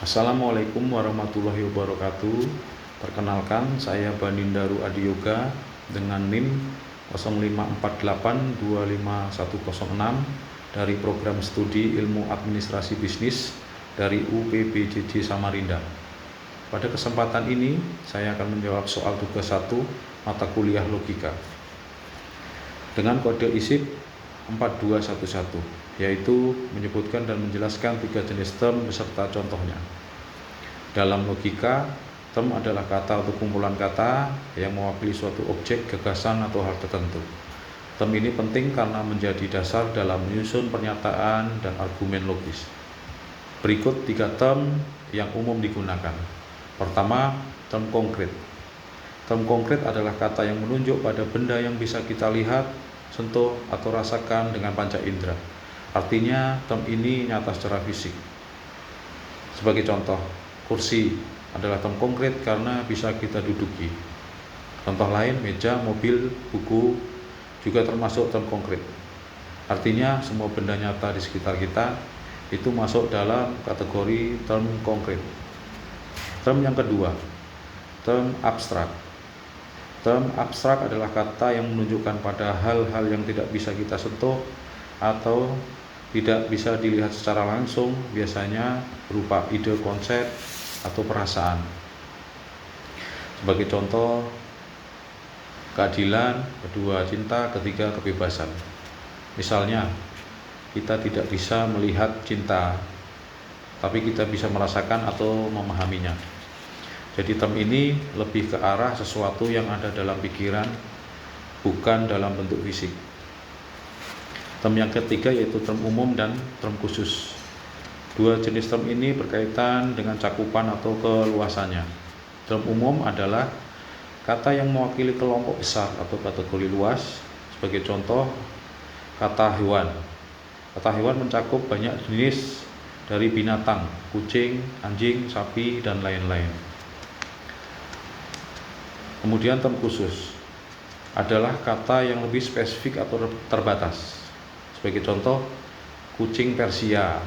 Assalamualaikum warahmatullahi wabarakatuh. Perkenalkan, saya Banindaru Adiyoga dengan NIM 0548251106 dari program studi Ilmu Administrasi Bisnis dari UPBJJ Samarinda. Pada kesempatan ini, saya akan menjawab soal tugas 1 mata kuliah logika dengan kode ISIP 4211, yaitu menyebutkan dan menjelaskan 3 jenis term beserta contohnya. Dalam logika, term adalah kata atau kumpulan kata yang mewakili suatu objek, gagasan, atau hal tertentu. Term ini penting karena menjadi dasar dalam menyusun pernyataan dan argumen logis. Berikut 3 term yang umum digunakan. Pertama, term konkret. Term konkret adalah kata yang menunjuk pada benda yang bisa kita lihat, sentuh, atau rasakan dengan panca indera. Artinya, term ini nyata secara fisik. Sebagai contoh, kursi adalah term konkret karena bisa kita duduki. Contoh lain, meja, mobil, buku juga termasuk term konkret. Artinya, semua benda nyata di sekitar kita itu masuk dalam kategori term konkret. Term yang kedua, term abstrak. Term abstrak adalah kata yang menunjukkan pada hal-hal yang tidak bisa kita sentuh atau tidak bisa dilihat secara langsung, biasanya berupa ide, konsep, atau perasaan. Sebagai contoh, keadilan, kedua cinta, ketiga kebebasan. Misalnya, kita tidak bisa melihat cinta, tapi kita bisa merasakan atau memahaminya. Jadi term ini lebih ke arah sesuatu yang ada dalam pikiran, bukan dalam bentuk fisik. Term yang ketiga yaitu term umum dan term khusus. 2 jenis term ini berkaitan dengan cakupan atau keluasannya. Term umum adalah kata yang mewakili kelompok besar atau kategori luas. Sebagai contoh, kata hewan. Kata hewan mencakup banyak jenis dari binatang, kucing, anjing, sapi, dan lain-lain. Kemudian term khusus adalah kata yang lebih spesifik atau terbatas. Sebagai contoh, kucing Persia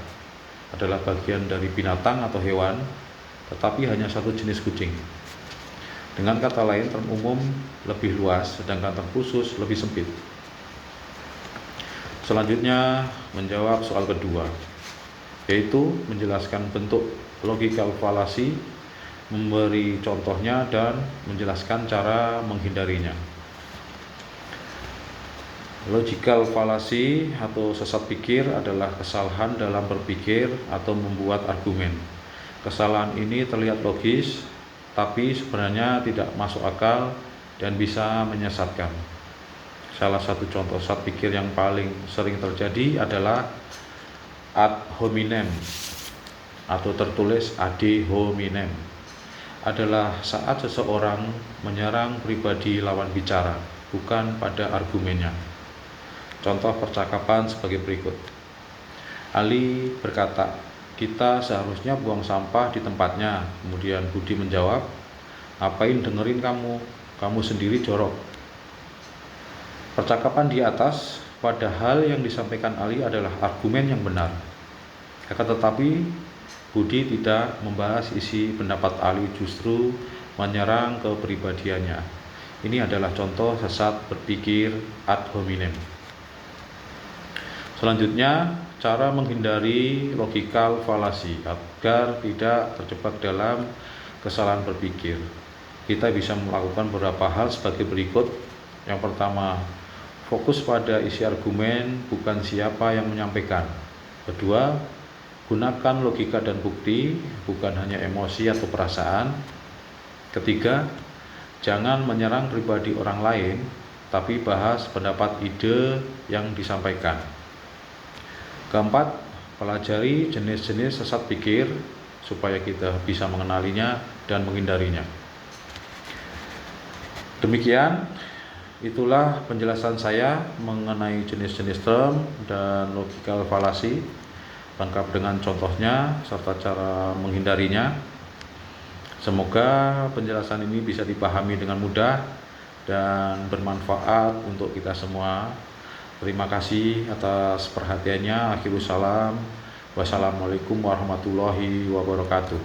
adalah bagian dari binatang atau hewan, tetapi hanya satu jenis kucing. Dengan kata lain, term umum lebih luas, sedangkan term khusus lebih sempit. Selanjutnya, menjawab soal kedua, yaitu menjelaskan bentuk logical fallacy, memberi contohnya, dan menjelaskan cara menghindarinya. Logical fallacy atau sesat pikir adalah kesalahan dalam berpikir atau membuat argumen. Kesalahan ini terlihat logis, tapi sebenarnya tidak masuk akal dan bisa menyesatkan. Salah satu contoh sesat pikir yang paling sering terjadi adalah ad hominem atau tertulis ad hominem. Adalah saat seseorang menyerang pribadi lawan bicara, bukan pada argumennya. Contoh percakapan sebagai berikut. Ali berkata, "Kita seharusnya buang sampah di tempatnya." Kemudian Budi menjawab, "Ngapain dengerin kamu? Kamu sendiri jorok." Percakapan di atas, padahal yang disampaikan Ali adalah argumen yang benar. Akan tetapi, Budi tidak membahas isi pendapat Ali, justru menyerang kepribadiannya. Ini adalah contoh sesat berpikir ad hominem. Selanjutnya, cara menghindari logical fallacy agar tidak terjebak dalam kesalahan berpikir. Kita bisa melakukan beberapa hal sebagai berikut. Yang pertama, fokus pada isi argumen, bukan siapa yang menyampaikan. Kedua, gunakan logika dan bukti, bukan hanya emosi atau perasaan. Ketiga, jangan menyerang pribadi orang lain, tapi bahas pendapat ide yang disampaikan. Keempat, pelajari jenis-jenis sesat pikir supaya kita bisa mengenalinya dan menghindarinya. Demikian, itulah penjelasan saya mengenai jenis-jenis term dan logical fallacy, lengkap dengan contohnya serta cara menghindarinya. Semoga penjelasan ini bisa dipahami dengan mudah dan bermanfaat untuk kita semua. Terima kasih atas perhatiannya. Akhirul salam. Wassalamualaikum warahmatullahi wabarakatuh.